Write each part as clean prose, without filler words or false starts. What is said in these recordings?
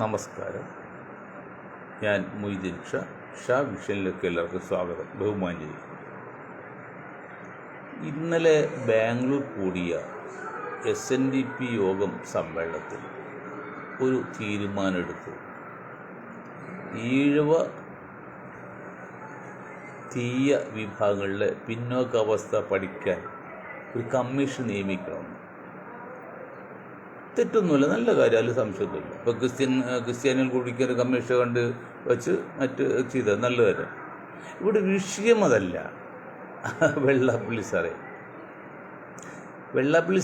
നമസ്കാരം. ഞാൻ മൊയ്തീൻ ഷാ വിഷനിലേക്ക് എല്ലാവർക്കും സ്വാഗതം. ബഹുമാന്യരെ, ഇന്നലെ ബാംഗ്ലൂർ കൂടിയ SNDP യോഗം സമ്മേളനത്തിൽ ഒരു തീരുമാനമെടുത്തു. ഈഴവ തീയ വിഭാഗങ്ങളിലെ പിന്നോക്കാവസ്ഥ പഠിക്കാൻ ഒരു കമ്മീഷൻ നിയമിക്കണം. തെറ്റൊന്നുമില്ല, നല്ല കാര്യം, അതിൽ സംശയമൊന്നുമില്ല. ഇപ്പോൾ ക്രിസ്ത്യാനികൾ കുടിക്കാൻ ഒരു കമ്മീഷൻ കണ്ട് വെച്ച് മറ്റ് ചെയ്തത് നല്ല കാര്യം. ഇവിടെ വിഷയം അതല്ല. വെള്ളാപ്പള്ളി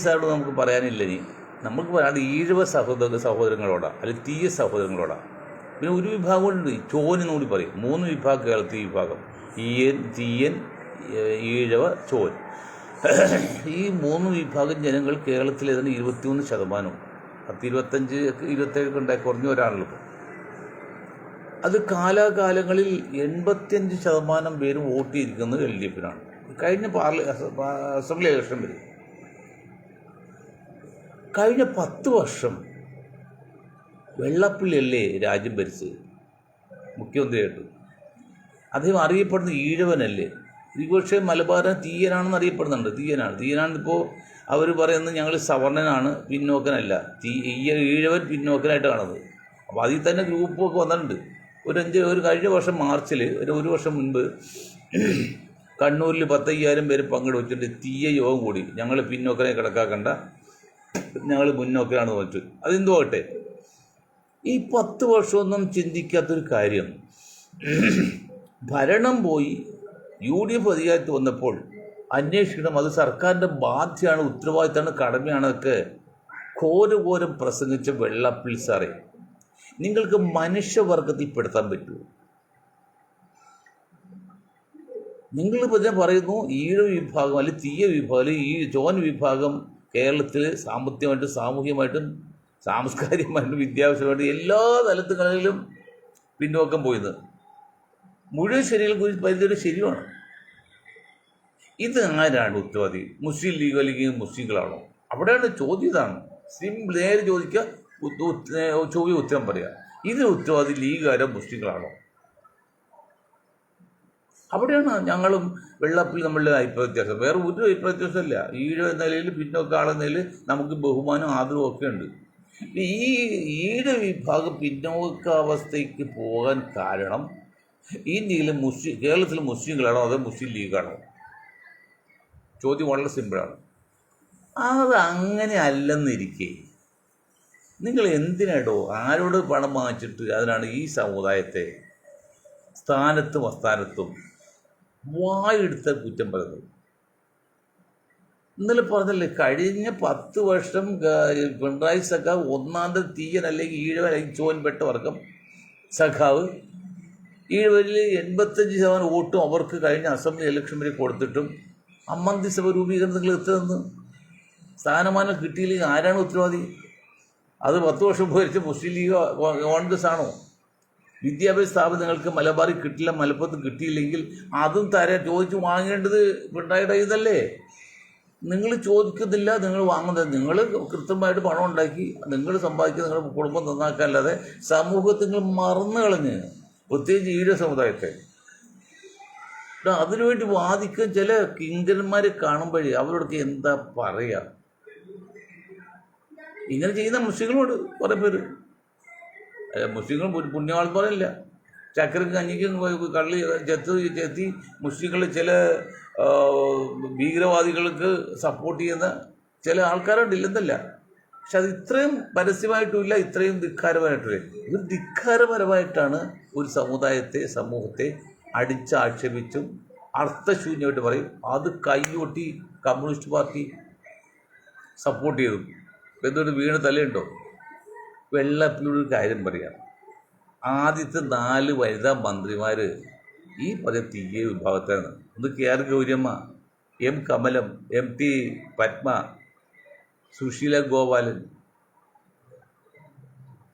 സാറോട് നമുക്ക് പറയാനില്ല. നമുക്ക് പറയാതെ ഈഴവ സഹോദരങ്ങളോടാണ്, അല്ലെങ്കിൽ തീയ സഹോദരങ്ങളോടാണ്. പിന്നെ ഒരു വിഭാഗമുണ്ട്, ചോനെന്ന് കൂടി പറയും. 3 വിഭാഗം കേരളത്തിൽ വിഭാഗം: ഈയൻ, തീയൻ, ഈഴവ, ചോൻ. ഈ 3 വിഭാഗം ജനങ്ങൾ കേരളത്തിൽ ഏതാണ്ട് 21%, 25-27 ഉണ്ടായി കുറഞ്ഞ ഒരാളല്ലോ. അത് കാലാകാലങ്ങളിൽ 85% പേര് വോട്ട് ചെയ്തിരിക്കുന്നത് LDFിനാണ്. കഴിഞ്ഞ അസംബ്ലി ഇലക്ഷൻ വരെ കഴിഞ്ഞ 10 വർഷം വെള്ളാപ്പള്ളിയല്ലേ രാജ്യം ഭരിച്ചത് മുഖ്യമന്ത്രിയായിട്ട്. അദ്ദേഹം അറിയപ്പെടുന്നത് ഈഴവനല്ലേ. പക്ഷേ മലബാറിന് തീയനാണെന്ന് അറിയപ്പെടുന്നുണ്ട്. തീയനാണിപ്പോൾ അവർ പറയുന്നത് ഞങ്ങൾ സവർണനാണ്, പിന്നോക്കനല്ല. ഈഴവൻ പിന്നോക്കനായിട്ട് കാണുന്നത്. അപ്പോൾ അതിൽ തന്നെ ഗ്രൂപ്പൊക്കെ വന്നിട്ടുണ്ട്. ഒരു കഴിഞ്ഞ വർഷം മാർച്ചിൽ, ഒരു വർഷം മുൻപ് കണ്ണൂരിൽ 10,000 പേര് പങ്കെടുത്തിട്ട് തീയ യോഗം കൂടി. ഞങ്ങൾ പിന്നോക്കനെ കിടക്കാക്കണ്ട, ഞങ്ങൾ മുന്നോക്കനാണ് തോന്നിട്ട്. അതെന്തുമാകട്ടെ, ഈ 10 വർഷമൊന്നും ചിന്തിക്കാത്തൊരു കാര്യം, ഭരണം പോയി UDF അധികാരത്തിൽ വന്നപ്പോൾ അന്വേഷിക്കണം, അത് സർക്കാരിൻ്റെ ബാധ്യമാണ്, ഉത്തരവാദിത്തമാണ്, കടമയാണൊക്കെ ഘോരം പ്രസംഗിച്ച വെള്ളാപ്പള്ളി സാറേ, നിങ്ങൾക്ക് മനുഷ്യവർഗത്തിൽ പെടുത്താൻ പറ്റുമോ? നിങ്ങളിപ്പോൾ ഞാൻ പറയുന്നു, ഈഴവ വിഭാഗം അല്ലെങ്കിൽ തീയ വിഭാഗം അല്ലെങ്കിൽ ഈ ചോൻ വിഭാഗം കേരളത്തിൽ സാമ്പത്തികമായിട്ടും സാമൂഹികമായിട്ടും സാംസ്കാരികമായിട്ടും വിദ്യാഭ്യാസമായിട്ടും എല്ലാ തലത്തുകളിലും പിന്നോക്കം പോയത്. മുഴുവൻ ശരികളെ കുറിച്ച് പരിധിയുടെ ശരിയാണ്. ഇത് ആരാണ് ഉത്തരവാദി? മുസ്ലിം ലീഗ് അല്ലെങ്കിൽ മുസ്ലിങ്ങളാണോ? അവിടെയാണ് ചോദ്യം. ഇതാണ് നേരെ ചോദിക്കുക, ഉത്തരം പറയുക. ഇതിന് ഉത്തരവാദി ലീഗുകാരോ മുസ്ലിങ്ങളാണോ? അവിടെയാണ് ഞങ്ങളും വെള്ളാപ്പള്ളി നമ്മളുടെ അഭിപ്രായ വ്യത്യാസം. വേറെ ഒരു അഭിപ്രായ വ്യത്യാസമല്ല. ഈഴ നിലയിൽ പിന്നോക്ക ആളുന്നതിൽ നമുക്ക് ബഹുമാനവും ആദരവും ഒക്കെ ഉണ്ട്. ഈ ഈഴ വിഭാഗം പിന്നോക്കാവസ്ഥയ്ക്ക് പോകാൻ കാരണം ഇന്ത്യയിലെ കേരളത്തിലെ മുസ്ലിങ്ങളാണോ അതോ മുസ്ലിം ലീഗാണോ? ചോദ്യം വളരെ സിമ്പിളാണ്. അത് അങ്ങനെ അല്ലെന്നിരിക്കെ നിങ്ങൾ എന്തിനാടോ ആരോട് പണം വാങ്ങിച്ചിട്ട് അതിനാണ് ഈ സമുദായത്തെ സ്ഥാനത്തും അസ്ഥാനത്തും വായെടുത്ത കുറ്റം പറയുന്നത്? ഇന്നലെ പറഞ്ഞല്ലേ, കഴിഞ്ഞ 10 വർഷം പിണറായി സഖാവ് ഒന്നാന്തരം തീയൻ അല്ലെങ്കിൽ ഈഴവ അല്ലെങ്കിൽ ചോൻപെട്ട വർഗം സഖാവ്, ഈഴവരിൽ 85% വോട്ടും അവർക്ക് കഴിഞ്ഞ അസംബ്ലി ഇലക്ഷൻ വരെ കൊടുത്തിട്ടും മന്ത്രിസഭ രൂപീകരണത്തിൽ എത്തുന്നത് സ്ഥാനമാനം കിട്ടിയില്ലെങ്കിൽ ആരാണ് ഉത്തരവാദി? അത് 10 വർഷം ഭരിച്ച മുസ്ലിം ലീഗ് കോൺഗ്രസ് ആണോ? വിദ്യാഭ്യാസ സ്ഥാപനങ്ങൾക്ക് മലബാറിൽ കിട്ടില്ല, മലപ്പുറത്ത് കിട്ടിയില്ലെങ്കിൽ അതും ചോദിച്ച് വാങ്ങേണ്ടത് പിണറായിയുടെ ഇതല്ലേ? നിങ്ങൾ ചോദിക്കുന്നില്ല, നിങ്ങൾ വാങ്ങുന്നത്. നിങ്ങൾ കൃത്യമായിട്ട് പണം ഉണ്ടാക്കി നിങ്ങൾ സമ്പാദിക്കുക, നിങ്ങളുടെ കുടുംബം നന്നാക്കാനല്ലാതെ സമൂഹത്തിൽ നിങ്ങൾ മറന്നു കളഞ്ഞ്, പ്രത്യേകിച്ച് ഈഴ സമുദായത്തെ. അതിനുവേണ്ടി വാദിക്കാൻ ചില കിങ്കരന്മാരെ കാണുമ്പോഴേ അവരോടൊക്കെ എന്താ പറയുക? ഇങ്ങനെ ചെയ്യുന്ന മുസ്ലിങ്ങളോട് കുറേ പേര്, മുസ്ലിങ്ങൾ പുണ്യവാളെന്ന് പറയില്ല, ചക്കരക്ക് കഞ്ഞിക്കും കള്ളി ചെത്തി മുസ്ലിങ്ങൾ ചില ഭീകരവാദികൾക്ക് സപ്പോർട്ട് ചെയ്യുന്ന ചില ആൾക്കാരുണ്ട്, ഇല്ലെന്നല്ല. പക്ഷെ അത് ഇത്രയും പരസ്യമായിട്ടുമില്ല, ഇത്രയും ധിക്കാരപരമായിട്ടില്ല. ഇത് ധിക്കാരപരമായിട്ടാണ് ഒരു സമൂഹത്തെ അടിച്ചാക്ഷേപിച്ചും അർത്ഥശൂന്യമായിട്ട് പറയും. അത് കൈയൊട്ടി കമ്മ്യൂണിസ്റ്റ് പാർട്ടി സപ്പോർട്ട് ചെയ്തു. എന്തുകൊണ്ട് വീണ് തലയുണ്ടോ? വെള്ളാപ്പള്ളിയുടെ കാര്യം പറയാം. ആദ്യത്തെ 4 വനിതാ മന്ത്രിമാർ ഈ പറഞ്ഞ തീയ വിഭാഗത്താണ്. ഒന്ന് KR Gouriamma, M Kamalam, MT Padma, Susheela Gopalan.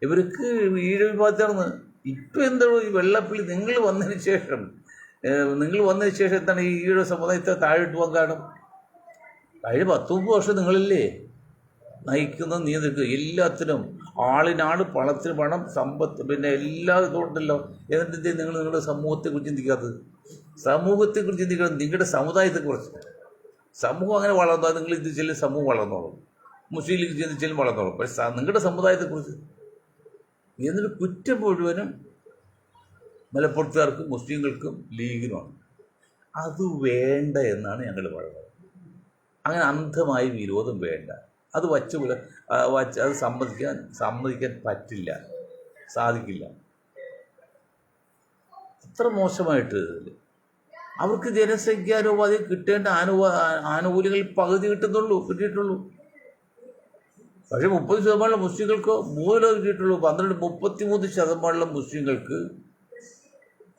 ഇവർക്ക് ഈഴ വിഭാഗത്താണ്. ഇപ്പം എന്താണോ ഈ വെള്ളാപ്പള്ളി നിങ്ങൾ വന്നതിന് ശേഷം എന്താണ് ഈ ഈഴ സമുദായത്തെ താഴെട്ട് പോകാൻ കാരണം? കഴിഞ്ഞ 10-30 വർഷം നിങ്ങളില്ലേ നയിക്കുന്നത് നിയന്ത്രിക്കുക. എല്ലാത്തിനും ആളിനാട് പണത്തിന് പണം, സമ്പത്ത്, പിന്നെ എല്ലാ ഇതുണ്ടല്ലോ. എന്നിട്ട് നിങ്ങൾ നിങ്ങളുടെ സമൂഹത്തെക്കുറിച്ച് ചിന്തിക്കാത്തത്? സമൂഹത്തെക്കുറിച്ച് ചിന്തിക്കണം, നിങ്ങളുടെ സമുദായത്തെക്കുറിച്ച്. സമൂഹം അങ്ങനെ വളർന്നാൽ നിങ്ങൾ ചിന്തിച്ചാലും സമൂഹം വളർന്നോളും, മുസ്ലിം ലീഗ് ചിന്തിച്ചാലും വളർന്നോളും. പക്ഷെ നിങ്ങളുടെ സമുദായത്തെക്കുറിച്ച് എന്നിട്ട് കുറ്റം മുഴുവനും മലപ്പുറത്തുകാർക്കും മുസ്ലിങ്ങൾക്കും ലീഗിനുമാണ്. അത് വേണ്ട എന്നാണ് ഞങ്ങൾ പറയുന്നത്. അങ്ങനെ അന്ധമായി വിരോധം വേണ്ട. അത് അത് സമ്മതിക്കാൻ പറ്റില്ല, സാധിക്കില്ല. അത്ര മോശമായിട്ട് അവർക്ക് ജനസംഖ്യാനുപാതി കിട്ടേണ്ട ആനുകൂല്യങ്ങൾ പകുതി കിട്ടിയിട്ടുള്ളൂ. പക്ഷേ 30% മുസ്ലിങ്ങൾക്കോ 3 കിട്ടിയിട്ടുള്ളൂ. 33% മുസ്ലിങ്ങൾക്ക്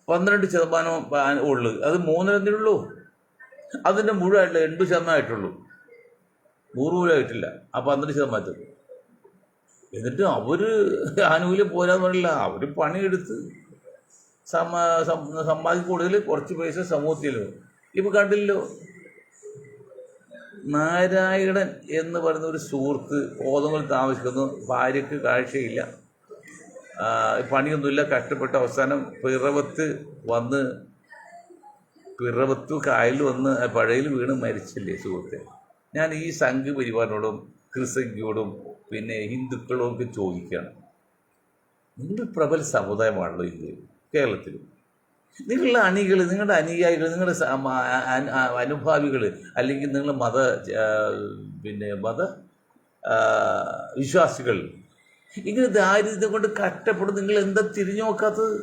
12% ഉള്ളു. അത് 3 ഉള്ളൂ. അതിൻ്റെ മുഴുവനായിട്ടില്ല, 8% ആയിട്ടുള്ളൂ. 100 ആയിട്ടില്ല. ആ 12%. എന്നിട്ട് അവർ ആനുകൂല്യം പോരാന്ന് പറയില്ല. അവർ പണിയെടുത്ത് സമ്പാദിക്കും കൂടുതൽ, കുറച്ച് പൈസ സമൂഹത്തിലോ. ഇപ്പം കണ്ടില്ലോ, നാരായണൻ എന്ന് പറയുന്ന ഒരു സുഹൃത്ത് ഓതങ്ങൾ താമസിക്കുന്നു. ഭാര്യയ്ക്ക് കാഴ്ചയില്ല, പണിയൊന്നുമില്ല, കഷ്ടപ്പെട്ട അവസാനം പിറവത്ത് കായലിൽ വന്ന് പുഴയിൽ വീണ് മരിച്ചില്ലേ സുഹൃത്തെ. ഞാൻ ഈ സംഘ് പരിവാറിനോടും ക്രിസംഖ്യയോടും പിന്നെ ഹിന്ദുക്കളോടും ഒക്കെ ചോദിക്കുകയാണ്, നിങ്ങൾ പ്രബല സമുദായമാണല്ലോ ഇന്ത്യയിൽ, കേരളത്തിലും. നിങ്ങളുടെ അണികൾ, നിങ്ങളുടെ അനുയായികൾ, നിങ്ങളുടെ അനുഭാവികൾ, അല്ലെങ്കിൽ നിങ്ങളുടെ മത വിശ്വാസികൾ ഇങ്ങനെ ദാരിദ്ര്യം കൊണ്ട് കഷ്ടപ്പെടും. നിങ്ങൾ എന്താ തിരിഞ്ഞു നോക്കാത്തത്?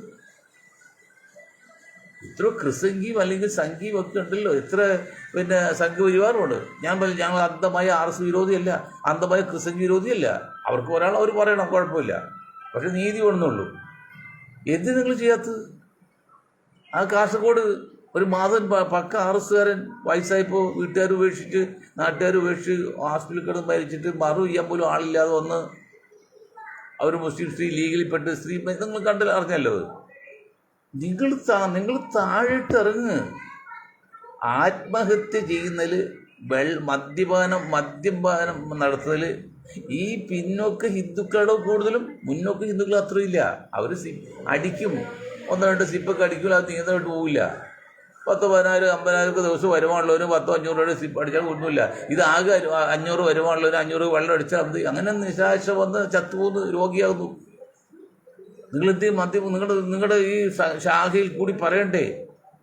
ഇത്ര ക്രിസംഖ്യയും അല്ലെങ്കിൽ സംഖ്യയും ഒക്കെ ഉണ്ടല്ലോ, എത്ര പിന്നെ സംഘ പരിവാറുണ്ട്. ഞങ്ങൾ അന്ധമായ RS വിരോധിയല്ല, അന്ധമായ ക്രിസംഖ്യ വിരോധിയല്ല. അവർക്ക് അവർ പറയണം, കുഴപ്പമില്ല. പക്ഷെ നീതി വേണമെന്നുള്ളൂ. എന്ത് നിങ്ങൾ ചെയ്യാത്തത്? ആ കാസർഗോഡ് ഒരു മാധവൻ പക്ക RSകാരൻ വയസ്സായപ്പോൾ വീട്ടുകാർ ഉപേക്ഷിച്ച്, നാട്ടുകാർ ഉപേക്ഷിച്ച് ഹോസ്പിറ്റലിൽ കിടന്ന് മരിച്ചിട്ട് ചെയ്യാൻ പോലും ആളില്ലാതെ വന്ന് അവർ മുസ്ലിം സ്ത്രീ ലീഗിൽപ്പെട്ട് നിങ്ങൾ അറിഞ്ഞല്ലോ. നിങ്ങൾ താഴോട്ട് ഇറങ്ങ്. ആത്മഹത്യ ചെയ്യുന്നതിൽ മദ്യപാനം നടത്തുന്നതിൽ ഈ പിന്നോക്ക ഹിന്ദുക്കളുടെ കൂടുതലും, മുന്നോക്ക ഹിന്ദുക്കൾ അത്രയില്ല. അവർ അടിക്കും, 1-2 സിപ്പൊക്കെ അടിക്കില്ല, അത് നീന്തോട്ട് പോവില്ല. 10,000, 50,000 ദിവസം വരുമാനുള്ളവന് 100-500 രൂപയുടെ സിപ്പ് അടിച്ചാൽ ഒന്നുമില്ല. ഇത് ആകെ 500 വരുമാനുള്ളവന് 500 വെള്ളം അടിച്ചാൽ മതി. അങ്ങനെ നിശാശ വന്ന് ചത്തുപോകുന്നു, രോഗിയാകുന്നു. നിങ്ങളെന്ത് നിങ്ങളുടെ ഈ ശാഖയിൽ കൂടി പറയണ്ടേ?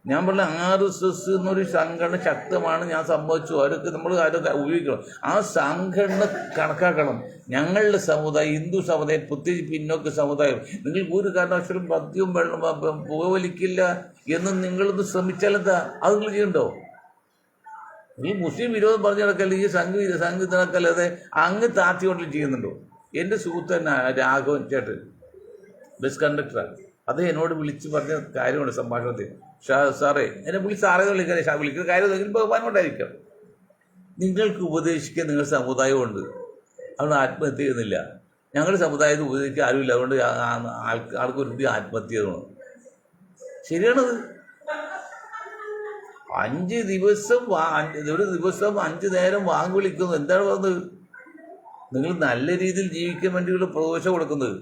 ഞാൻ പറഞ്ഞ RSS എന്നൊരു സംഘടന ശക്തമാണ്, ഞാൻ സമ്മതിച്ചു. അവരൊക്കെ അതൊക്കെ ഉപയോഗിക്കണം. ആ സംഘടന കണക്കാക്കണം. ഞങ്ങളുടെ സമുദായം, ഹിന്ദു സമുദായം, പ്രത്യേകിച്ച് പിന്നോക്ക സമുദായം, നിങ്ങൾക്ക് ഒരു കാരണവശാലും മദ്യവും വെള്ളം പുകവലിക്കില്ല എന്ന് നിങ്ങളൊന്ന് ശ്രമിച്ചാലെന്താ? അത് നിങ്ങൾ ചെയ്യണ്ടോ? നിങ്ങൾ മുസ്ലിം വിരോധം പറഞ്ഞു നടക്കല്ലേ, ഈ സംഘ നടക്കല്ലാതെ അങ്ങ് താത്തിയോട്ടിൽ ചെയ്യുന്നുണ്ടോ? എൻ്റെ സുഹൃത്തന്നെ രാഘവൻ ചേട്ടൻ, ബസ് കണ്ടക്ടറാണ്. അത് എന്നോട് വിളിച്ച് പറഞ്ഞ കാര്യമുണ്ട് സംഭാഷണത്തിൽ. സാറേ, എന്നെ സാറേ വിളിക്കാൻ വിളിക്കുന്ന കാര്യം ബഹുമാനം കൊണ്ടായിരിക്കാം. നിങ്ങൾക്ക് ഉപദേശിക്കാൻ നിങ്ങളുടെ സമുദായമുണ്ട്, അതുകൊണ്ട് ആത്മഹത്യ ചെയ്യുന്നില്ല. ഞങ്ങളുടെ സമുദായത്തിൽ ഉപദേശിക്കാൻ ആരുമില്ല, അതുകൊണ്ട് ആൾക്കൊരു ആത്മഹത്യ ചെയ്യണം. ശരിയാണത്. 5 ദിവസം ഒരു ദിവസം 5 നേരം വാങ്ങി വിളിക്കുന്നു. എന്താണ് പറഞ്ഞത്? നിങ്ങൾ നല്ല രീതിയിൽ ജീവിക്കാൻ വേണ്ടിയുള്ള പ്രവേശം കൊടുക്കുന്നത്,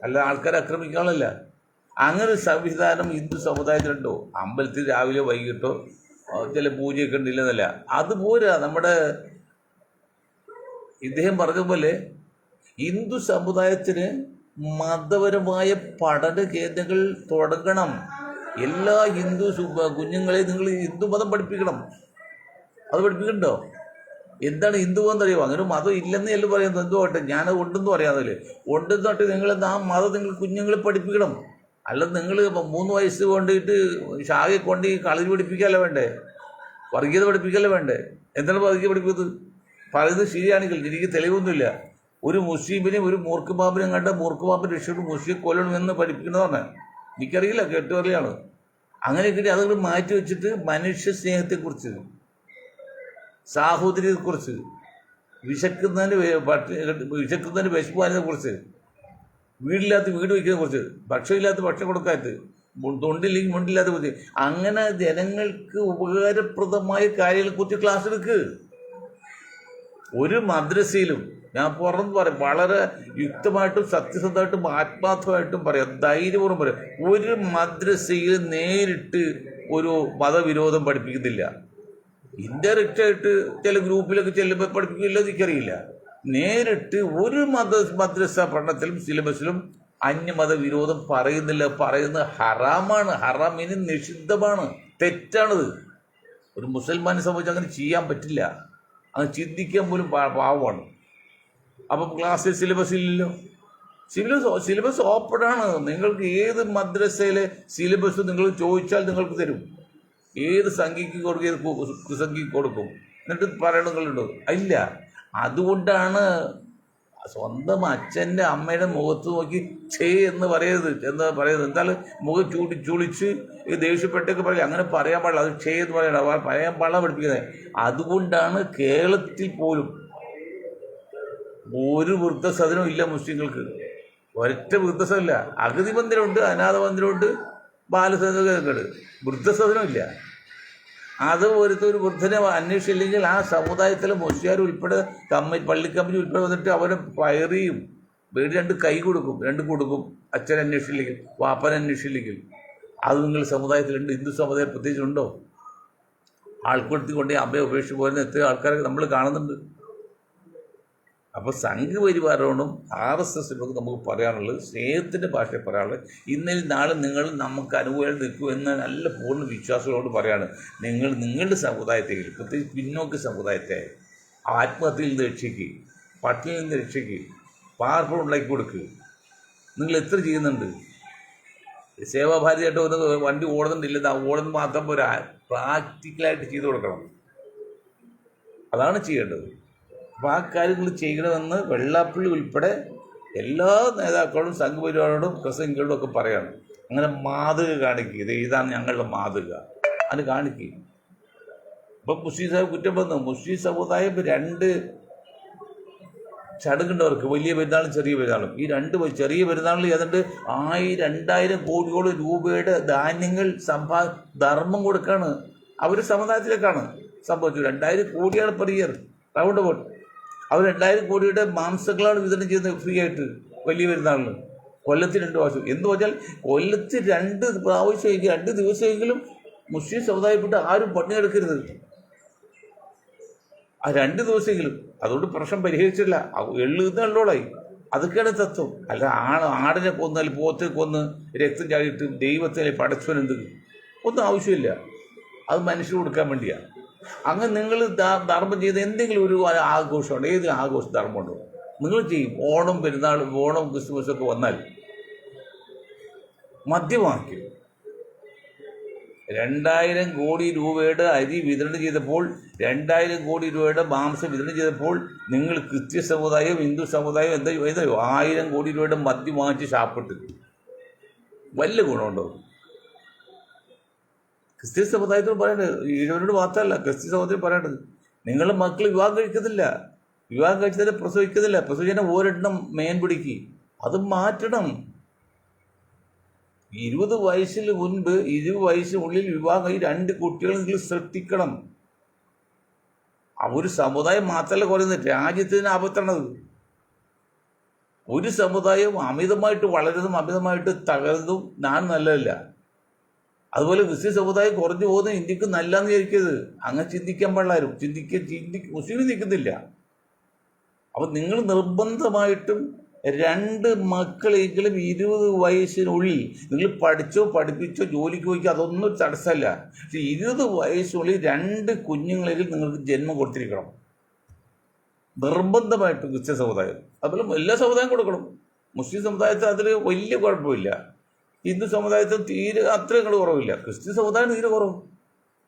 അല്ല ആൾക്കാരെ ആക്രമിക്കാനല്ല. അങ്ങനെ ഒരു സംവിധാനം ഹിന്ദു സമുദായത്തിലുണ്ടോ? അമ്പലത്തിൽ രാവിലെ വൈകിട്ടോ ചില പൂജയൊക്കെ ഉണ്ടില്ലെന്നല്ല, അതുപോരാ. നമ്മുടെ ഇദ്ദേഹം പറഞ്ഞതുപോലെ ഹിന്ദു സമുദായത്തിന് മതപരമായ പഠന കേന്ദ്രങ്ങൾ തുടങ്ങണം. എല്ലാ ഹിന്ദു കുഞ്ഞുങ്ങളെയും നിങ്ങൾ ഹിന്ദു മതം പഠിപ്പിക്കണം. അത് പഠിപ്പിക്കണ്ടോ? എന്താണ് ഹിന്ദു മതം അറിയുമോ? അങ്ങനെ മതം ഇല്ലെന്ന് എല്ലാം പറയുന്നത്. എന്തുമാട്ടെ, ഞാനത് ഉണ്ടെന്ന് പറയാതല്ലേ. ഉണ്ടെന്നോട്ടെ, നിങ്ങൾ ആ മതം നിങ്ങൾ കുഞ്ഞുങ്ങളെ പഠിപ്പിക്കണം. അല്ലാതെ നിങ്ങൾ 3 വയസ്സ് കൊണ്ടിട്ട് ശാഖയെ കൊണ്ട് കളരി പഠിപ്പിക്കല്ലേ വേണ്ടേ? വർഗീയത പഠിപ്പിക്കല്ലേ വേണ്ടേ? എന്താണ് വർഗീയ പഠിപ്പിക്കുന്നത്? പറയുന്നത് ശരിയാണെങ്കിൽ എനിക്ക് തെളിവൊന്നുമില്ല. ഒരു മുസ്ലിമിനെ ഒരു മൂർഖപാമ്പിനെ കണ്ട മൂർഖപാമ്പിനെ രക്ഷിച്ചിട്ട് മുസ്ലിം കൊല്ലണമെന്ന് പഠിപ്പിക്കുന്നതാണ്. എനിക്കറിയില്ല, കേട്ടുപറയാണ്. അങ്ങനെയൊക്കെ അതുകൊണ്ട് മാറ്റി വെച്ചിട്ട് മനുഷ്യ സ്നേഹത്തെക്കുറിച്ച്, സാഹോദര്യത്തെക്കുറിച്ച്, വിശക്കുന്നതിന് വിശക്കുവാനത്തെക്കുറിച്ച്, വീടില്ലാത്ത വീട് വയ്ക്കുന്നതിനെ കുറിച്ച്, ഭക്ഷണമില്ലാത്ത ഭക്ഷണം കൊടുക്കാത്ത, തൊണ്ടില്ലെങ്കിൽ മുണ്ടില്ലാത്ത കുറിച്ച്, അങ്ങനെ ജനങ്ങൾക്ക് ഉപകാരപ്രദമായ കാര്യങ്ങളെക്കുറിച്ച് ക്ലാസ് എടുക്ക്. ഒരു മദ്രസയിലും ഞാൻ പുറത്ത് പറയാം, വളരെ യുക്തമായിട്ടും സത്യസന്ധമായിട്ടും ആത്മാർത്ഥമായിട്ടും പറയാം, ധൈര്യപൂർവ്വം പറയാം. ഒരു മദ്രസയിൽ നേരിട്ട് ഒരു മതവിരോധം പഠിപ്പിക്കുന്നില്ല. ഇൻഡയറക്റ്റ് ആയിട്ട് ചില ഗ്രൂപ്പിലൊക്കെ ചെല്ലുമ്പോൾ പഠിപ്പിക്കില്ല, എനിക്കറിയില്ല. നേരിട്ട് ഒരു മദ്രസ പഠനത്തിലും സിലബസിലും അന്യമത വിരോധം പറയുന്നില്ല. പറയുന്നത് ഹറാമാണ്. ഹറാം ഇനി നിഷിദ്ധമാണ്, തെറ്റാണത്. ഒരു മുസൽമാനെ സംബന്ധിച്ച് അങ്ങനെ ചെയ്യാൻ പറ്റില്ല. അത് ചിന്തിക്കാൻ പോലും പാവമാണ്. അപ്പം ക്ലാസ്സിൽ സിലബസ് ഇല്ലല്ലോ. സിലബസ് ഓപ്പണാണ്. നിങ്ങൾക്ക് ഏത് മദ്രസയിലെ സിലബസ് നിങ്ങൾ ചോദിച്ചാൽ നിങ്ങൾക്ക് തരും. ഏത് സംഖ്യക്ക് കൊടുക്കും, ഏത് കുസംഖ്യക്ക് കൊടുക്കും. എന്നിട്ട് പറയണങ്ങളുണ്ടോ? ഇല്ല. അതുകൊണ്ടാണ് സ്വന്തം അച്ഛൻ്റെ അമ്മയുടെ മുഖത്ത് നോക്കി ഛേ എന്ന് പറയുന്നത്. എന്നാൽ മുഖം ചുളിച്ച് ഈ ദേഷ്യപ്പെട്ടൊക്കെ പറയും. അങ്ങനെ പറയാൻ പാടില്ല. അത് ഛേ എന്ന് പറയണം, പറയാൻ പാടില്ല പഠിപ്പിക്കുന്നത്. അതുകൊണ്ടാണ് കേരളത്തിൽ പോലും ഒരു വൃദ്ധസദനവും ഇല്ല മുസ്ലിങ്ങൾക്ക്. ഒരൊറ്റ വൃദ്ധസദനമില്ല. അഗതി മന്ദിരമുണ്ട്, അനാഥ മന്ദിരമുണ്ട്, ബാലസദനങ്ങളുണ്ട്, വൃദ്ധസദനമില്ല. അത് ഒരു വൃദ്ധനെ അന്വേഷിച്ചില്ലെങ്കിൽ ആ സമുദായത്തിലെ മുസ്ലിയാർ ഉൾപ്പെടെ പള്ളി കമ്മിറ്റി ഉൾപ്പെടെ വന്നിട്ട് അവരെ പയറിയും വീട് 2 കൈ കൊടുക്കും, 2 കൊടുക്കും. അച്ഛൻ അന്വേഷിച്ചില്ലെങ്കിൽ, വാപ്പൻ അന്വേഷിച്ചില്ലെങ്കിൽ. അത് നിങ്ങൾ സമുദായത്തിലുണ്ട്. ഹിന്ദു സമുദായം പ്രത്യേകിച്ചുണ്ടോ? ആൾക്കൊടുത്തി കൊണ്ട് അമ്മയെ ഉപേക്ഷിച്ച് പോരുന്ന എത്രയോ ആൾക്കാരെ നമ്മൾ കാണുന്നുണ്ട്. അപ്പോൾ സംഘപരിവാരത്തോടും RSSനോടും നമുക്ക് പറയാനുള്ളത്, സ്നേഹത്തിൻ്റെ ഭാഷയിൽ പറയാനുള്ളത്, ഇന്നലെ നാളെ നിങ്ങൾ നമുക്ക് അനുകൂലം നിൽക്കും എന്ന നല്ല പൂർണ്ണ വിശ്വാസങ്ങളോട് പറയാണ്. നിങ്ങളുടെ സമുദായത്തെയും പ്രത്യേകിച്ച് പിന്നോക്ക സമുദായത്തെ ആത്മഹത്യയിൽ നിന്ന് രക്ഷിക്കുക, പട്ടിണിയിൽ നിന്ന് രക്ഷിക്കുക, പാർപ്പിടം ഉണ്ടാക്കി കൊടുക്കുക. നിങ്ങൾ എത്ര ചെയ്യുന്നുണ്ട്? സേവാഭാരതിയായിട്ട് ഒന്ന് വണ്ടി ഓടുന്നുണ്ടില്ല, ഓടുന്നത് മാത്രം പോരാ, പ്രാക്ടിക്കലായിട്ട് ചെയ്തു കൊടുക്കണം. അതാണ് ചെയ്യേണ്ടത്. അപ്പോൾ ആ കാര്യങ്ങൾ ചെയ്യണമെന്ന് വെള്ളാപ്പള്ളി ഉൾപ്പെടെ എല്ലാ നേതാക്കളോടും സംഘപരിവാരോടും പ്രസംഗികളോടും ഒക്കെ പറയണം. അങ്ങനെ മാതൃക കാണിക്കുക. ഇതാണ് ഞങ്ങളുടെ മാതൃക, അത് കാണിക്കുക. ഇപ്പം മുസ്ലിം സാഹിബ് കുറ്റം പറഞ്ഞു. മുസ്ലിം സമുദായം 2 ചടങ്ങുണ്ടവർക്ക്, വലിയ പെരുന്നാളും ചെറിയ പെരുന്നാളും. ഈ 2 ചെറിയ പെരുന്നാളിൽ ഏതാണ്ട് 1000-2000 കോടിയോളം രൂപയുടെ ധാന്യങ്ങൾ ധർമ്മം കൊടുക്കാണ്. അവർ സമുദായത്തിലേക്കാണ് സംഭവിച്ചത്. 2000 കോടിയാണ് പെർ ഇയർ റൗണ്ട് അബൌട്ട്. അവർ 2000 കോടിയുടെ മാംസങ്ങളാണ് വിതരണം ചെയ്യുന്നത് ഫ്രീ ആയിട്ട് വലിയ പെരുന്നാളിന്. കൊല്ലത്തിൽ 2 പ്രാവശ്യം. എന്ന് പറഞ്ഞാൽ കൊല്ലത്തിൽ 2 പ്രാവശ്യമെങ്കിലും 2 ദിവസമെങ്കിലും മുസ്ലിം സമുദായപ്പെട്ട ആരും പട്ടിണിയെടുക്കരുത്. ആ 2 ദിവസമെങ്കിലും. അതുകൊണ്ട് പ്രശ്നം പരിഹരിച്ചില്ല. എള്ളുന്നോളായി. അതൊക്കെയാണ് തത്വം. അല്ല ആടിനെ കൊന്ന്, അല്ലെങ്കിൽ പോത്തിനെ കൊന്ന് രക്തം ചാടിയിട്ട് ദൈവത്തിനെ പടച്ചവനെന്ത്? ഒന്നും ആവശ്യമില്ല. അത് മനുഷ്യന് കൊടുക്കാൻ വേണ്ടിയാണ്. അങ്ങനെ നിങ്ങൾ ധർമ്മം ചെയ്ത് എന്തെങ്കിലും ഒരു ആഘോഷമുണ്ട്, ഏത് ആഘോഷ ധർമ്മമുണ്ടോ നിങ്ങൾ ചെയ്യും. ഓണം, പെരുന്നാൾ, ഓണം, ക്രിസ്മസൊക്കെ വന്നാൽ മദ്യമാക്കും. 2000 കോടി രൂപയുടെ അരി വിതരണം ചെയ്തപ്പോൾ, 2000 കോടി രൂപയുടെ മാംസം വിതരണം ചെയ്തപ്പോൾ നിങ്ങൾ ക്രിസ്ത്യ സമുദായം, ഹിന്ദു സമുദായം എന്താ 1000 കോടി രൂപയുടെ മദ്യം വാങ്ങിച്ച് ഷാപ്പിട്ട് വല്ല ഗുണമുണ്ടോ? ക്രിസ്ത്യ സമുദായത്തോട് പറയേണ്ടത്, ഈഴവരോട് മാത്രമല്ല, ക്രിസ്ത്യ സമുദായം പറയേണ്ടത്, നിങ്ങളുടെ മക്കൾ വിവാഹം കഴിക്കുന്നില്ല, വിവാഹം കഴിച്ചതിനെ പ്രസവിക്കുന്നില്ല, പ്രസവിച്ചതിനെ ഒരെണ്ണം മേൻ പിടിക്കുക. അത് മാറ്റണം. 20 വയസ്സിന് മുൻപ് 20 വയസ്സിനുള്ളിൽ വിവാഹം ഈ 2 കുട്ടികൾ നിങ്ങൾ സൃഷ്ടിക്കണം. ഒരു സമുദായം മാത്രമല്ല കുറയുന്നത്, രാജ്യത്തിന് ആപത്താണത്. ഒരു സമുദായം അമിതമായിട്ട് വളരുന്നതും അമിതമായിട്ട് തകരുന്നതും നല്ലതല്ല. അതുപോലെ ക്രിസ്ത്യൻ സമുദായം കുറഞ്ഞു പോകുന്നത് ഇന്ത്യക്ക് നല്ലതെന്ന് വിചാരിക്കരുത്. അങ്ങനെ ചിന്തിക്കാൻ പാടില്ലാരും. മുസ്ലിം നിൽക്കുന്നില്ല. അപ്പം നിങ്ങൾ നിർബന്ധമായിട്ടും 2 മക്കളെങ്കിലും 20 വയസ്സിനുള്ളിൽ നിങ്ങൾ പഠിപ്പിച്ചോ ജോലിക്ക് പോയിക്കോ, അതൊന്നും തടസ്സമല്ല. പക്ഷെ 20 വയസ്സിനുള്ളിൽ 2 കുഞ്ഞുങ്ങളെങ്കിലും നിങ്ങൾക്ക് ജന്മം കൊടുത്തിരിക്കണം നിർബന്ധമായിട്ടും ക്രിസ്ത്യൻ സമുദായം. അതുപോലെ എല്ലാ സമുദായം കൊടുക്കണം. മുസ്ലിം സമുദായത്തിൽ അതിൽ വലിയ കുഴപ്പമില്ല. ഹിന്ദു സമുദായത്തിൽ തീരെ അത്രയും കുറവില്ല. ക്രിസ്ത്യൻ സമുദായം തീരെ കുറവ്.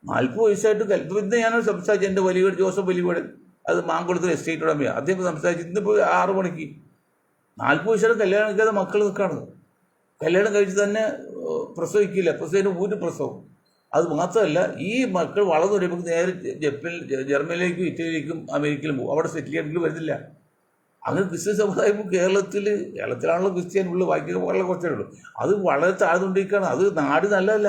40 വയസ്സായിട്ട് ഇന്ന് ഞാനൊരു സംസാരിച്ചു. എൻ്റെ വലിയ ജോസഫ് വലിയവീട്, അത് മാങ്കുളത്തിൽ എസ്റ്റേറ്റ് ഉടമയാണ്. അദ്ദേഹം സംസാരിച്ചു. ഇന്നിപ്പോൾ 6 മണിക്ക് 40 വയസ്സായിട്ട് കല്യാണം കഴിക്കാതെ മക്കൾ നിൽക്കുകയാണ്. കല്യാണം കഴിച്ച് തന്നെ പ്രസവിക്കില്ല. പ്രസവിന് ഒരു പ്രസവം. അത് മാത്രമല്ല, ഈ മക്കൾ വളർന്നു വരുമ്പോൾ നേരെ ജർമ്മനിയിലേക്കും ഇറ്റലിയിലേക്കും അമേരിക്കയിലും പോകും. അവിടെ സെറ്റിൽ ചെയ്യാൻ വരുന്നില്ല. അങ്ങനെ ക്രിസ്ത്യൻ സമുദായം കേരളത്തിലാണല്ലോ ക്രിസ്ത്യൻ ഉള്ളു, ബാക്കി വളരെ കുറച്ചേ ഉള്ളൂ. അത് വളരെ താഴ്ന്നുകൊണ്ടിരിക്കുകയാണ്. അത് നാട് നല്ലതല്ല.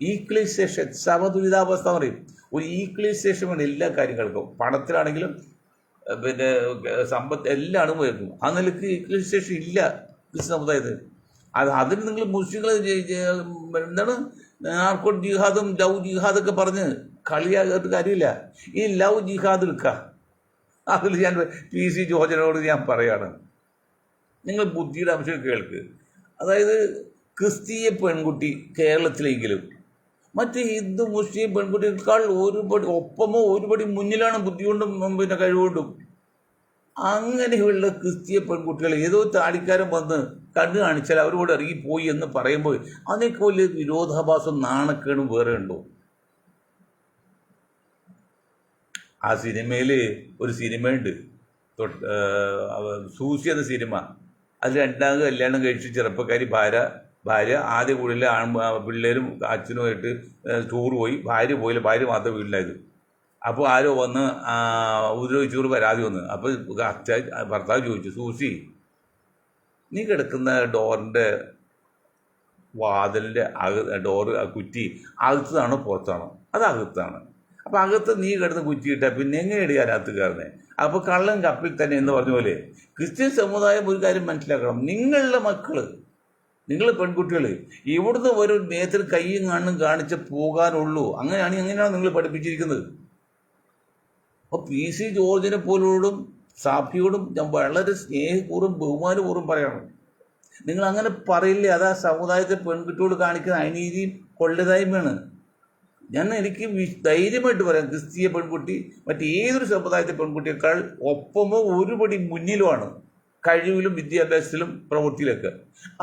ഈക്വലൈസേഷൻ, സമതുലിതാവസ്ഥ പറയും. ഒരു ഈക്വലൈസേഷൻ വേണം എല്ലാ കാര്യങ്ങൾക്കും. പണത്തിലാണെങ്കിലും പിന്നെ സമ്പത്ത് എല്ലായിടും വരുന്നു. ആ നിലയ്ക്ക് ഈക്വലൈസേഷൻ ഇല്ല ക്രിസ്ത്യൻ സമുദായത്തിൽ. അതിന് നിങ്ങൾ മുസ്ലിങ്ങൾ എന്താണ് നാർക്കോട്ട് ജിഹാദും ലവ് ജിഹാദൊക്കെ പറഞ്ഞ് കളിയാകാത്ത കാര്യമില്ല. ഈ ലവ് ജിഹാദ് എടുക്കുക. അതിൽ ഞാൻ PC ജോർജിനോട് ഞാൻ പറയാണ്, നിങ്ങൾ ബുദ്ധിയുടെ അംശം കേൾക്ക്. അതായത് ക്രിസ്തീയ പെൺകുട്ടി കേരളത്തിലെങ്കിലും മറ്റ് ഹിന്ദു മുസ്ലിം പെൺകുട്ടിയേക്കാൾ ഒരുപടി ഒപ്പമോ ഒരുപടി മുന്നിലാണ് ബുദ്ധി കൊണ്ടും പിന്നെ കഴിവുകൊണ്ടും. അങ്ങനെയുള്ള ക്രിസ്തീയ പെൺകുട്ടികൾ ഏതോ താടിക്കാരൻ വന്ന് കണ്ണു കാണിച്ചാൽ അവരോട് ഇറങ്ങിപ്പോയി എന്ന് പറയുമ്പോൾ അതിനൊക്കെ വലിയ വിരോധാഭാസം നാണക്കേടും വേറെ ഉണ്ടോ? ആ സിനിമയിൽ ഒരു സിനിമയുണ്ട്, സൂസി എന്ന സിനിമ. അതിൽ രണ്ടാമത് കല്യാണം കഴിച്ച് ചെറുപ്പക്കാരി ഭാര്യ ആദ്യ കൂടുതൽ പിള്ളേരും അച്ഛനുമായിട്ട് ടൂർ പോയി. ഭാര്യ പോയില്ല, ഭാര്യ മാത്രം വീട്ടിലായത്. അപ്പോൾ ആരോ വന്ന് ഉപദ്രവിച്ചൂർ പരാതി വന്ന്. അപ്പോൾ ഭർത്താവ് ചോദിച്ചു, സൂസി നീ കിടക്കുന്ന ഡോറിൻ്റെ വാതിലിൻ്റെ ഡോറ് കുറ്റി അകത്താണോ പുറത്താണോ? അത് അകത്താണ്. അപ്പം അകത്ത് നീ കിടന്ന് കുറ്റിയിട്ടാൽ പിന്നെ എങ്ങനെയാണ് അതിനകത്ത് കയറുന്നത്? അപ്പോൾ കള്ളൻ കപ്പിൽ തന്നെ എന്ന് പറഞ്ഞ പോലെ ക്രിസ്ത്യൻ സമുദായം ഒരു കാര്യം മനസ്സിലാക്കണം. നിങ്ങളുടെ മക്കൾ, നിങ്ങൾ പെൺകുട്ടികൾ ഇവിടുന്ന് ഒരു മേത്തിൽ കൈയും കണ്ണും കാണിച്ച് പോകാനുള്ളൂ. അങ്ങനെയാണ് നിങ്ങൾ പഠിപ്പിച്ചിരിക്കുന്നത്. അപ്പോൾ PC ജോർജിനെ പോലോടും സാഫിയോടും ഞാൻ വളരെ സ്നേഹപൂർവ്വം ബഹുമാനപൂർവ്വം പറയണം, നിങ്ങൾ അങ്ങനെ പറയില്ലേ. അത് ആ സമുദായത്തെ പെൺകുട്ടിയോട് കാണിക്കുന്ന അനീതിയും കൊള്ളതായ്മയാണ്. എനിക്ക് ധൈര്യമായിട്ട് പറയാം, ക്രിസ്തീയ പെൺകുട്ടി മറ്റേതൊരു സമുദായത്തെ പെൺകുട്ടിയേക്കാൾ ഒപ്പമോ ഒരുപടി മുന്നിലുമാണ് കഴിവിലും വിദ്യാഭ്യാസത്തിലും പ്രവൃത്തിയിലൊക്കെ.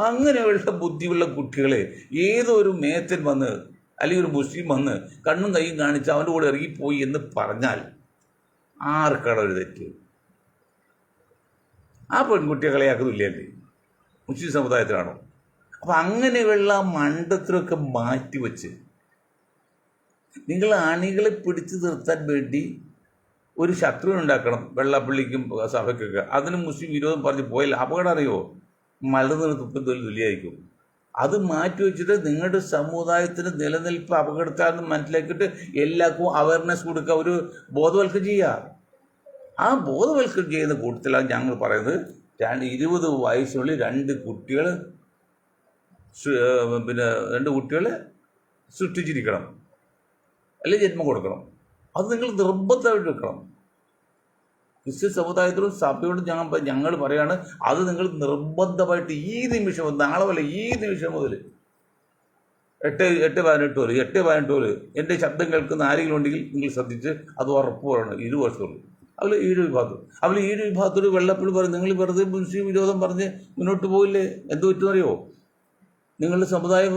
അങ്ങനെയുള്ള ബുദ്ധിയുള്ള കുട്ടികളെ ഏതൊരു മേത്തൻ വന്ന് അല്ലെങ്കിൽ ഒരു മുസ്ലിം വന്ന് കണ്ണും കൈയും കാണിച്ച് അവൻ്റെ കൂടെ ഇറങ്ങിപ്പോയി എന്ന് പറഞ്ഞാൽ ആർക്കാണ് ഒരു തെറ്റ്? ആ പെൺകുട്ടിയെ കളിയാക്കുന്നില്ലേ? മുസ്ലിം സമുദായത്തിലാണോ? അപ്പം അങ്ങനെയുള്ള മണ്ടത്തിലൊക്കെ മാറ്റിവെച്ച് നിങ്ങൾ അണികളെ പിടിച്ചു നിർത്താൻ വേണ്ടി ഒരു ശത്രുവിനെ ഉണ്ടാക്കണം. വെള്ളാപ്പള്ളിക്കും സഭയ്ക്കൊക്കെ അതിന് മുസ്ലിം വിരോധം പറഞ്ഞ് പോയാൽ അപകടം അറിയോ? മലർന്ന് തുപ്പും തുല്യമായിരിക്കും. അത് മാറ്റിവെച്ചിട്ട് നിങ്ങളുടെ സമുദായത്തിന് നിലനിൽപ്പ് അപകടത്താണെന്ന് മനസ്സിലാക്കിയിട്ട് എല്ലാവർക്കും അവയർനെസ് കൊടുക്കുക, ഒരു ബോധവൽക്കരണം ചെയ്യുക. ആ ബോധവൽക്കരണം ചെയ്യുന്ന കൂട്ടത്തിലാണ് ഞങ്ങൾ പറയുന്നത് 20 വയസ്സിനുള്ളിൽ 2 കുട്ടികൾ പിന്നെ 2 കുട്ടികളെ സൃഷ്ടിച്ചിരിക്കണം, അല്ലെങ്കിൽ ജന്മം കൊടുക്കണം. അത് നിങ്ങൾ നിർബന്ധമായിട്ട് വെക്കണം. ക്രിസ്ത്യൻ സമുദായത്തിലും സഭയോടും ഞങ്ങൾ പറയാണ്, അത് നിങ്ങൾ നിർബന്ധമായിട്ട് ഈ നിമിഷം, നാളെ പോലെ ഈ നിമിഷം മുതൽ 8:18 എൻ്റെ ശബ്ദം കേൾക്കുന്ന ആരെങ്കിലും ഉണ്ടെങ്കിൽ നിങ്ങൾ ശ്രദ്ധിച്ച് അത് ഉറപ്പ് പറയണം. 20 വർഷമുള്ളൂ. അതിൽ 7 വിഭാഗത്തോട് വെള്ളപ്പള്ളി പറയും, നിങ്ങൾ വെറുതെ മുസ്ലിം വിരോധം പറഞ്ഞ് മുന്നോട്ട് പോയില്ലേ? എന്ത് പറ്റുമെന്നറിയോ? നിങ്ങളുടെ സമുദായം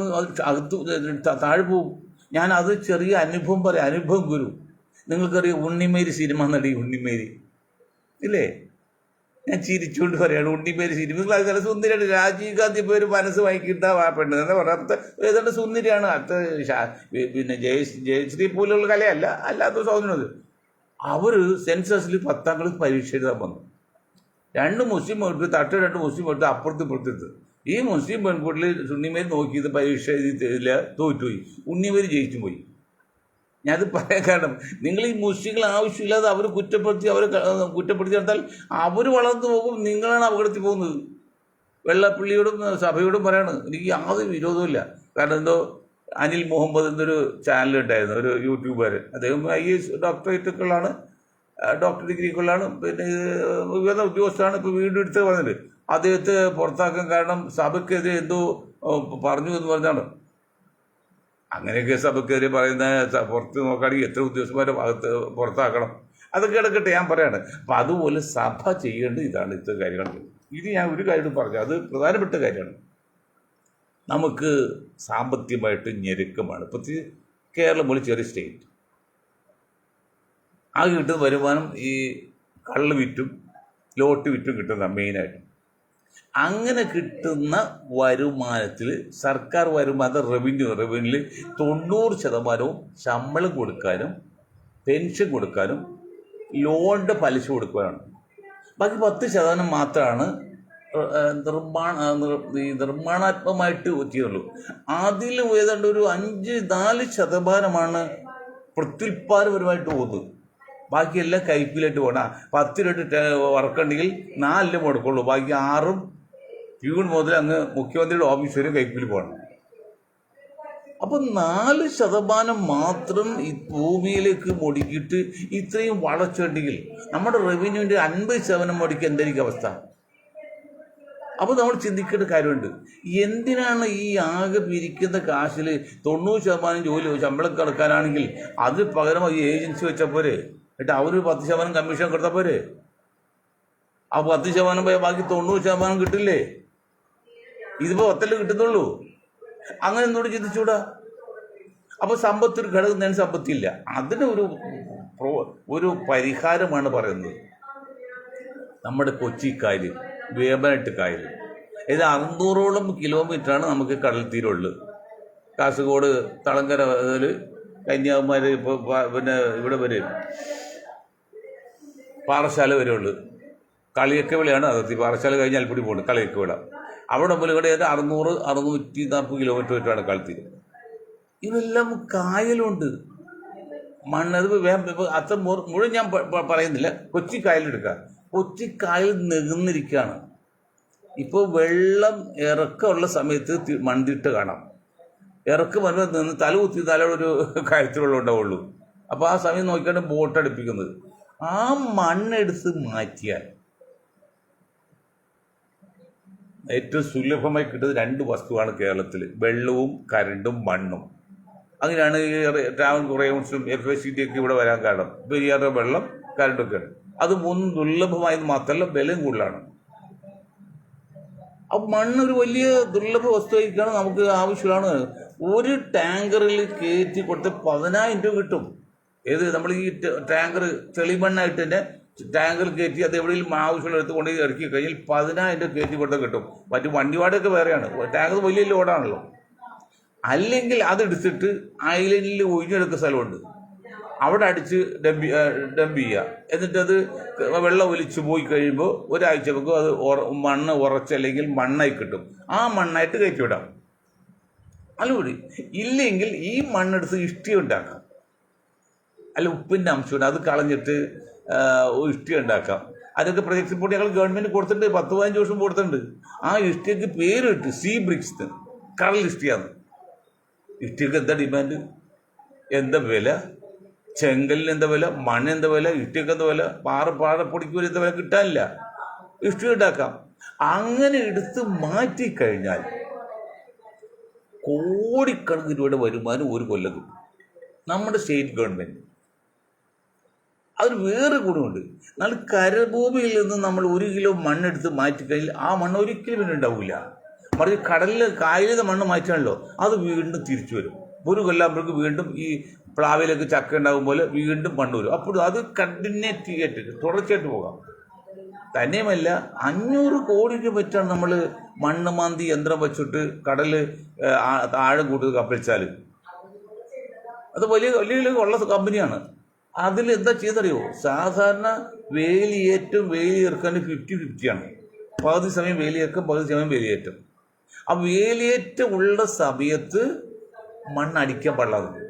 താഴെ പോവും. ഞാൻ അത് ചെറിയ അനുഭവം പറയാം, അനുഭവം ഗുരു. നിങ്ങൾക്കറിയാം ഉണ്ണിമേരി സിനിമ നടി ഉണ്ണിമേരി ഇല്ലേ? ഞാൻ ചിരിച്ചുകൊണ്ട് പറയാണ്, ഉണ്ണിമേരി സിനിമ നല്ല സുന്ദരിയാണ്. രാജീവ് ഗാന്ധി പേര് മനസ്സ് വാങ്ങിക്കിട്ട പെണ്ണ് എന്ന് പറയാത്ത ഏതാണ്ട് സുന്ദരിയാണ്. പിന്നെ ജയശ്രീ പോലുള്ള കലയല്ല, അല്ലാത്ത സൗന്ദര്യം. അവർ സെൻസസിൽ 10ാം ക്ലാസ് പരീക്ഷ എഴുതാൻ വന്നു. 2 മുസ്ലിം പെൺകുട്ടി 2 മുസ്ലിം പെൺകുട്ടി അപ്പുറത്ത്. ഈ മുസ്ലിം പെൺകുട്ടിൽ ഉണ്ണിമേരി നോക്കിയത് പരീക്ഷ എഴുതിയില്ല, തോറ്റുപോയി. ഉണ്ണിമേരി ജയിച്ചു പോയി. ഞാനത് പറയാൻ കാരണം, നിങ്ങൾ ഈ മുസ്ലിങ്ങൾ ആവശ്യമില്ലാതെ അവരെ കുറ്റപ്പെടുത്തി നടത്താൽ അവർ വളർന്നു പോകും, നിങ്ങളാണ് അപകടത്തിൽ പോകുന്നത്. വെള്ളപ്പള്ളിയോടും സഭയോടും പറയാണ്, എനിക്ക് യാതൊരു വിരോധമില്ല. കാരണം എന്തോ അനിൽ മുഹമ്മദ് എന്നൊരു ചാനലുണ്ടായിരുന്നു, ഒരു യൂട്യൂബർ. അദ്ദേഹം IAS ഡോക്ടറേറ്റൊക്കെയുള്ളതാണ്, ഡോക്ടർ ഡിഗ്രിക്കുള്ളതാണ്, പിന്നെ ഉയർന്ന ഉദ്യോഗസ്ഥനാണ്. ഇപ്പോൾ വീണ്ടും എടുത്ത് പറഞ്ഞിട്ട് അദ്ദേഹത്തെ പുറത്താക്കാൻ കാരണം സഭയ്ക്കെതിരെ എന്തോ പറഞ്ഞു എന്ന് പറഞ്ഞാണ്. അങ്ങനെയൊക്കെ സഭയ്ക്കെതിരെ പറയുന്ന പുറത്ത് നോക്കുകയാണെങ്കിൽ എത്ര ഉദ്യോഗസ്ഥന്മാരെ പുറത്താക്കണം? അതൊക്കെ കിടക്കട്ടെ, ഞാൻ പറയാണ്. അപ്പം അതുപോലെ സഭ ചെയ്യേണ്ടത് ഇതാണ്, ഇത്ര കാര്യങ്ങൾ. ഇത് ഞാൻ ഒരു കാര്യം പറഞ്ഞു, അത് പ്രധാനപ്പെട്ട കാര്യമാണ്. നമുക്ക് സാമ്പത്തികമായിട്ട് ഞെരുക്കമാണ്. പ്രത്യേകിച്ച് കേരളം പോലെ ചെറിയ സ്റ്റേറ്റ്. ആ കിട്ടുന്ന വരുമാനം ഈ കള്ള് വിറ്റും ലോട്ട് വിറ്റും കിട്ടുന്ന മെയിനായിട്ട്. അങ്ങനെ കിട്ടുന്ന വരുമാനത്തിൽ സർക്കാർ വരുമാനം റവന്യൂവിൽ 90% ശമ്പളം കൊടുക്കാനും പെൻഷൻ കൊടുക്കാനും ലോണിൻ്റെ പലിശ കൊടുക്കാനാണ്. ബാക്കി 10% മാത്രമാണ് നിർമ്മാണാത്മകമായിട്ട് ചെയ്യുള്ളൂ. അതിൽ ഏതാണ്ട് ഒരു 4% പ്രത്യുൽപാദനപരമായിട്ട് പോകുന്നത്. ബാക്കിയെല്ലാം കൈപ്പിലായിട്ട് പോകണം. 10 രൂപ വർക്കുണ്ടെങ്കിൽ 4 മുടക്കുള്ളൂ, ബാക്കി 6 പ്യൂൺ മുതൽ അങ്ങ് മുഖ്യമന്ത്രിയുടെ ഓഫീസ് വരെ കൈപ്പിൽ പോകണം. അപ്പം 4% മാത്രം ഈ ഭൂമിയിലേക്ക് മുടക്കിയിട്ട് ഇത്രയും വളർച്ചയുണ്ടെങ്കിൽ നമ്മുടെ റവന്യൂവിൻ്റെ 50% മുടക്കി എന്തായിരിക്കും അവസ്ഥ? അപ്പോൾ നമ്മൾ ചിന്തിക്കേണ്ട കാര്യമുണ്ട്. എന്തിനാണ് ഈ ആകെ പിരിക്കുന്ന കാശിൽ 90% ജോലി ശമ്പളം കിടക്കാനാണെങ്കിൽ അത് പകരം ഈ ഏജൻസി വെച്ചാൽ പോരെ, എന്നിട്ട് അവർ 10% കമ്മീഷൻ കൊടുത്താൽ പോരെ? ആ 10% പോയാൽ ബാക്കി 90% കിട്ടില്ലേ? ഇതിപ്പോൾ 10 കിട്ടുന്നുള്ളൂ. അങ്ങനെ എന്തുകൊണ്ട് ചിന്തിച്ചൂടാ? അപ്പോൾ സമ്പത്ത് ഒരു ഘടകം സമ്പത്തില്ല. അതിന് ഒരു പരിഹാരമാണ് പറയുന്നത്. നമ്മുടെ കൊച്ചി കായൽ, വേമ്പനാട്ട് കായൽ, ഇത് 600ഓളം കിലോമീറ്ററാണ് നമുക്ക് കടൽ തീരമുള്ളത്. കാസർഗോഡ് തളങ്കര മുതൽ കന്യാകുമാരി പിന്നെ ഇവിടെ വരെ പാറശാല വരെ ഉള്ളത്. കളിയൊക്കെ വിളയാണ് അതിർത്തി. പാറശാല കഴിഞ്ഞ് അൽപ്പടി പോകുന്നത് കളിയൊക്കെ വിള. അവിടെ മുതൽ ഇവിടെ 600-640 കിലോമീറ്റർ വെച്ചാണ് കളിത്തീരം. ഇതെല്ലാം കായലുണ്ട്, മണ്ണത് അത്ര മുഴുവൻ ഞാൻ പറയുന്നില്ല. കൊച്ചി കായലെടുക്കുക. കൊച്ചി കായൽ നികന്നിരിക്കുകയാണ്. ഇപ്പോൾ വെള്ളം ഇറക്കമുള്ള സമയത്ത് മൺതിട്ട് കാണാം. ഇറക്ക് വരുമ്പോൾ നിന്ന് തലകുത്തി തലയുടെ കാര്യത്തിലുള്ള ഉണ്ടാവുള്ളൂ. അപ്പോൾ ആ സമയം നോക്കിയാണ് ബോട്ട് അടുപ്പിക്കുന്നത്. ആ മണ്ണെടുത്ത് മാറ്റിയാൽ ഏറ്റവും സുലഭമായി കിട്ടുന്നത് 2 വസ്തുവാണ് കേരളത്തിൽ: വെള്ളവും കരണ്ടും മണ്ണും. അങ്ങനെയാണ് ഈ ട്രാവൻകൂർ റേവൻസും FACT ഒക്കെ ഇവിടെ വരാൻ കാരണം. പെരിയാറിന്റെ വെള്ളം, കരണ്ടൊക്കെയാണ്. അത് 3 ദുർലഭമായത് മാത്രമല്ല വിലയും കൂടുതലാണ്. അപ്പം മണ്ണൊരു വലിയ ദുർലഭ വസ്തുവായിക്കാണ്, നമുക്ക് ആവശ്യമാണ്. ഒരു ടാങ്കറിൽ കയറ്റി കൊടുത്ത് 10,000 രൂപ കിട്ടും. ഏത് നമ്മൾ ഈ ടാങ്കർ ചെളിമണ്ണായിട്ട് തന്നെ ടാങ്കറിൽ കയറ്റി അത് എവിടെയെങ്കിലും ആവശ്യമുള്ള എടുത്ത് കൊണ്ട് ഇറക്കി കഴിഞ്ഞാൽ 10,000 രൂപ കയറ്റി കൊടുത്താൽ കിട്ടും. മറ്റു വണ്ടി വാടകയൊക്കെ വേറെയാണ്. ടാങ്കർ വലിയ ലോഡാണല്ലോ. അല്ലെങ്കിൽ അതെടുത്തിട്ട് ഐലൻഡിൽ ഒഴിഞ്ഞെടുക്കുന്ന സ്ഥലമുണ്ട്, അവിടെ അടിച്ച് ഡംപ് ചെയ്യുക. എന്നിട്ടത് വെള്ളം ഒലിച്ചു പോയി കഴിയുമ്പോൾ ഒരാഴ്ച വെക്കും. അത് മണ്ണ് ഉറച്ചല്ലെങ്കിൽ മണ്ണായി കിട്ടും. ആ മണ്ണായിട്ട് കയറ്റി വിടാം. അല്ലുകൂടി ഇല്ലെങ്കിൽ ഈ മണ്ണെടുത്ത് ഇഷ്ടി ഉണ്ടാക്കാം. അല്ല, ഉപ്പിൻ്റെ അംശമുണ്ട്, അത് കളഞ്ഞിട്ട് ഇഷ്ടി ഉണ്ടാക്കാം. അതൊക്കെ പ്രൊജക്ട് റിപ്പോർട്ട് ഞങ്ങൾ ഗവൺമെൻറ് കൊടുത്തിട്ടുണ്ട്. 10-15 വർഷം കൊടുത്തിട്ടുണ്ട്. ആ ഇഷ്ടിക്ക് പേരിട്ട് സീ ബ്രിക്സ്, കടൽ ഇഷ്ടിയാണ്. ഇഷ്ടിക്ക് എന്താ ഡിമാൻഡ്, എന്താ വില? ചെങ്കലിന് എന്താ വില, മണ്ണ് എന്താ വില, ഇഷ്ടിക്ക് എന്താ വില? പാറപ്പൊടിക്ക് എന്താ വില? കിട്ടാനില്ല. ഇഷ്ടി ഉണ്ടാക്കാം. അങ്ങനെ എടുത്ത് മാറ്റിക്കഴിഞ്ഞാൽ കോടിക്കണക്കിന് രൂപയുടെ വരുമാനം ഒരു കൊല്ലം കിട്ടും നമ്മുടെ സ്റ്റേറ്റ് ഗവൺമെൻറ്. അതിന് വേറെ ഗുണമുണ്ട്. എന്നാൽ കരഭൂമിയിൽ നിന്ന് നമ്മൾ 1 കിലോ മണ്ണെടുത്ത് മാറ്റിക്കഴിഞ്ഞാൽ ആ മണ്ണ് ഒരിക്കലും പിന്നെ ഉണ്ടാവില്ല. മറിച്ച് കടലിൽ കായലിലെ മണ്ണ് മാറ്റാണല്ലോ, അത് വീണ്ടും തിരിച്ചു വരും. ഒരു കൊല്ലാകുമ്പോഴേക്ക് വീണ്ടും ഈ പ്ലാവിലേക്ക് ചക്ക ഉണ്ടാകും പോലെ വീണ്ടും മണ്ണ് വരും. അപ്പോൾ അത് കണ്ടിന്യൂറ്റി ആയിട്ട് തുടർച്ചയായിട്ട് പോകാം. തന്നെയുമല്ല, 500 കോടി രൂപ വെച്ചാണ് നമ്മൾ മണ്ണ് മാന്തി യന്ത്രം വെച്ചിട്ട് കടൽ ആഴം കൂട്ടി കപ്പിച്ചാൽ. അത് വലിയ വലിയ ഉള്ള കമ്പനിയാണ്. അതിൽ എന്താ ചെയ്തറിയോ? സാധാരണ വേലിയേറ്റം വേലിയേർക്കാൻ 50-50 പകുതി സമയം വേലിയേർക്കും, പകുതി സമയം വേലിയേറ്റം. ആ വേലിയേറ്റം ഉള്ള സമയത്ത് മണ്ണടിക്കാൻ പാടില്ലാതെ.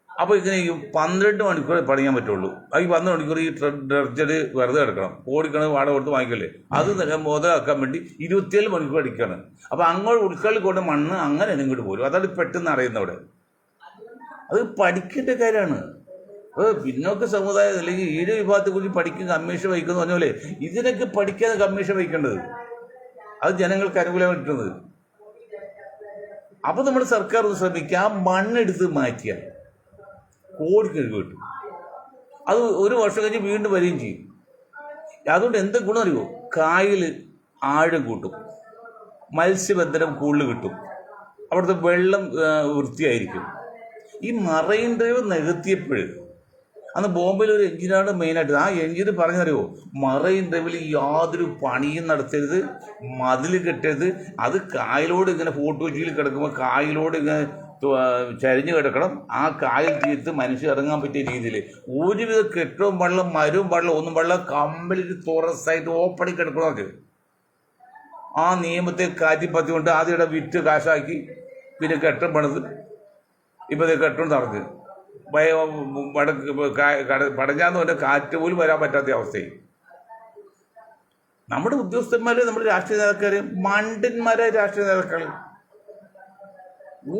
അപ്പോൾ ഇങ്ങനെ 12 മണിക്കൂർ പണിയാൻ പറ്റുള്ളൂ. ഈ 12 മണിക്കൂർ ഈ ഡ്രഡ്ജർ വെറുതെ എടുക്കണം. ഓടിക്കണത് വാടക കൊടുത്ത് വാങ്ങിക്കല്ലേ. അത് മുതലാക്കാൻ വേണ്ടി 27 മണിക്കൂർ അടിക്കുകയാണ്. അപ്പോൾ അങ്ങോട്ട് ഉൾക്കളി കൊണ്ട് മണ്ണ് അങ്ങനെ ഇങ്ങോട്ട് പോരും. അതാണ് പെട്ടെന്ന് അറിയുന്നവിടെ. അത് പഠിക്കേണ്ട കാര്യമാണ്. പിന്നോക്ക സമുദായം അല്ലെങ്കിൽ ഈഴ വിഭാഗത്തെക്കുറിച്ച് പഠിക്കുന്ന കമ്മീഷൻ വഹിക്കുന്ന പറഞ്ഞ പോലെ ഇതിനൊക്കെ പഠിക്കാതെ കമ്മീഷൻ വഹിക്കേണ്ടത്. അത് ജനങ്ങൾക്ക് അനുകൂലമായി കിട്ടുന്നത്. അപ്പോൾ നമ്മൾ സർക്കാർ ഒന്ന് ശ്രമിക്കുക. ആ മണ്ണെടുത്ത് മാറ്റിയാൽ കോടിക്കണക്കിന് കിട്ടും. അത് 1 വർഷം കഴിഞ്ഞ് വീണ്ടും വരികയും ചെയ്യും. അതുകൊണ്ട് എന്ത് ഗുണം അറിയുമോ? കായൽ ആഴം കൂട്ടും, മത്സ്യബന്ധനം കൂടുതൽ കിട്ടും, അവിടുത്തെ വെള്ളം വൃത്തിയായിരിക്കും. ഈ മറൈൻ ഡ്രൈവ് നികത്തിയപ്പോൾ അന്ന് ബോംബെയിൽ ഒരു എഞ്ചിനാണ് മെയിനായിട്ട്. ആ എഞ്ചിന് പറഞ്ഞറിയോ, മറൈൻ ഡ്രൈവിൽ യാതൊരു പണിയും നടത്തരുത്, മതിൽ കെട്ടരുത്. അത് കായലോട് ഇങ്ങനെ ഫോർട്ട് കൊച്ചിയിൽ കിടക്കുമ്പോൾ കായലോട് ഇങ്ങനെ ചരിഞ്ഞ് കിടക്കണം. ആ കായൽ തീർത്ത് മനുഷ്യർ ഇറങ്ങാൻ പറ്റിയ രീതിയിൽ ഒരുവിധ കെട്ടവും വെള്ളം മരവും വെള്ളം ഒന്നും വെള്ളം കംപ്ലീറ്റ് തുറസായിട്ട് ഓപ്പണി കിടക്കണമൊക്കെ. ആ നിയമത്തെ കാറ്റിപ്പത്തിക്കൊണ്ട് ആദ്യം വിറ്റ് കാശാക്കി പിന്നെ കെട്ടം പണിത് ഇപ്പോൾ കെട്ടം നടക്ക്. വടക്ക് പടിഞ്ഞാന്ന് പറഞ്ഞ കാറ്റ് പോലും വരാൻ പറ്റാത്ത അവസ്ഥയും. നമ്മുടെ ഉദ്യോഗസ്ഥന്മാരെ, നമ്മുടെ രാഷ്ട്രീയ നേതാക്കാര് മണ്ടന്മാരായ രാഷ്ട്രീയ നേതാക്കൾ,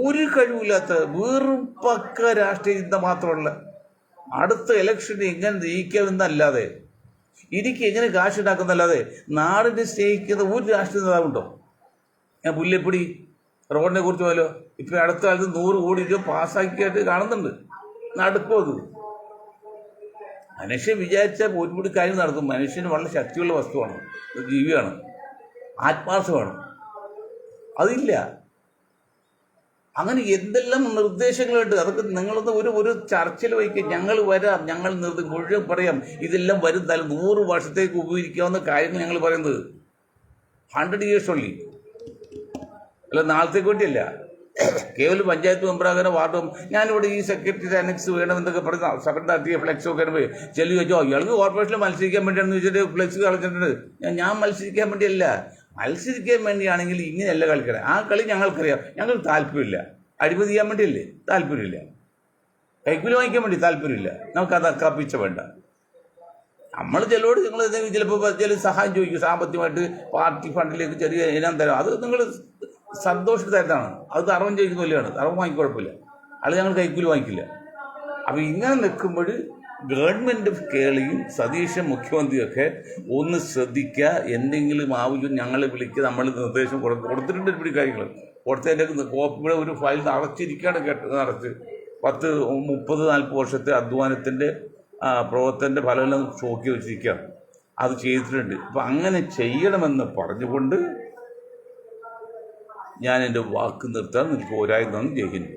ഒരു കഴിവില്ലാത്ത വെറും പക്ക രാഷ്ട്രീയ ചിന്ത മാത്രമല്ല. അടുത്ത ഇലക്ഷന് എങ്ങനെ ജയിക്കാമെന്നല്ലാതെ, എനിക്ക് എങ്ങനെ കാശുണ്ടാക്കുന്നല്ലാതെ നാടിനെ സ്നേഹിക്കുന്ന ഒരു രാഷ്ട്രീയ നേതാവുണ്ടോ? ഞാൻ പുല്ലേപ്പൊടി റോഡിനെ കുറിച്ച് പോലോ ഇപ്പം അടുത്ത കാലത്ത് 100 കോടി രൂപ പാസ്സാക്കിയായിട്ട് കാണുന്നുണ്ട്. നടക്കും അത്. മനുഷ്യൻ വിചാരിച്ചാൽ ഒരുപാട് കാര്യം നടക്കും. മനുഷ്യന് വളരെ ശക്തിയുള്ള വസ്തുവാണ്, ജീവിയാണ്, ആത്മാർത്ഥമാണ്. അതില്ല. അങ്ങനെ എന്തെല്ലാം നിർദ്ദേശങ്ങളുണ്ട്. അതൊക്കെ നിങ്ങളൊന്ന് ഒരു ചർച്ചയിൽ വയ്ക്കുക. ഞങ്ങൾ വരാം, ഞങ്ങൾ മുഴുവൻ പറയാം. ഇതെല്ലാം വരും തല 100 വർഷത്തേക്ക് ഉപയോഗിക്കാവുന്ന കാര്യങ്ങൾ ഞങ്ങൾ പറയുന്നത്. 100 years only, അല്ല നാളത്തേക്ക് വേണ്ടിയല്ല. കേവലം പഞ്ചായത്ത് മെമ്പറാകാനോ വാർഡും ഞാനിവിടെ ഈ സെക്രട്ടറി അനക്സ് വേണമെന്നൊക്കെ പറഞ്ഞ സെക്രട്ടറി ഫ്ലെക്സ് ഒക്കെ പോയി ചെല്ലി വെച്ചോ ഇയാൾക്ക് കോർപ്പറേഷനിൽ മത്സരിക്കാൻ വേണ്ടിയാണെന്ന് വെച്ചിട്ട് ഫ്ലെക്സ് കളിച്ചിട്ടുണ്ട്. ഞാൻ മത്സരിക്കാൻ വേണ്ടിയല്ല. മത്സരിക്കാൻ വേണ്ടിയാണെങ്കിൽ ഇങ്ങനെയല്ല കളിക്കണേ. ആ കളി ഞങ്ങൾക്കറിയാം. ഞങ്ങൾക്ക് താല്പര്യമില്ല. അഴിമതി ചെയ്യാൻ വേണ്ടിയല്ലേ? താല്പര്യമില്ല. കൈക്കൂലി വാങ്ങിക്കാൻ വേണ്ടി താല്പര്യമില്ല. നമുക്കത് അക്കാപ്പിച്ച വേണ്ട. നമ്മൾ ചിലരോട് നിങ്ങൾ ചിലപ്പോൾ ചില സഹായം ചോദിക്കും, സാമ്പത്തികമായിട്ട് പാർട്ടി ഫണ്ടിലേക്ക് ചെറിയ ഇനം തരാം. അത് നിങ്ങൾ സന്തോഷത്തിൽ തരുന്നതാണ്. അത് തറവം ചോദിക്കുന്ന പോലെയാണ്. തറവം വാങ്ങിക്കുഴപ്പമില്ല. അത് ഞങ്ങൾ കൈക്കൂലി വാങ്ങിക്കില്ല. അപ്പം ഇങ്ങനെ നിൽക്കുമ്പോൾ ഗവൺമെൻറ് കേരളയും സതീശൻ മുഖ്യമന്ത്രിയൊക്കെ ഒന്ന് ശ്രദ്ധിക്കുക. എന്തെങ്കിലും ആവശ്യം ഞങ്ങളെ വിളിക്കുക. നമ്മൾ നിർദ്ദേശം കൊടുത്തിട്ടുണ്ട്. ഇവിടെ കാര്യങ്ങൾ കൊടുത്തതിൻ്റെ കോപ്പിയുടെ ഒരു ഫയൽ അടച്ചിരിക്കുകയാണ്. അടച്ച് 10, 30, 40 വർഷത്തെ അധ്വാനത്തിൻ്റെ പ്രവർത്തനത്തിൻ്റെ ഫലമെല്ലാം ഷോക്കി വെച്ചിരിക്കുകയാണ്. അത് ചെയ്തിട്ടുണ്ട്. അപ്പം അങ്ങനെ ചെയ്യണമെന്ന് പറഞ്ഞുകൊണ്ട് ഞാൻ എൻ്റെ വാക്ക് നിർത്താൻ നിൽക്കും. ഒരായി നന്ദി. ജയ് ഹിന്ദ്.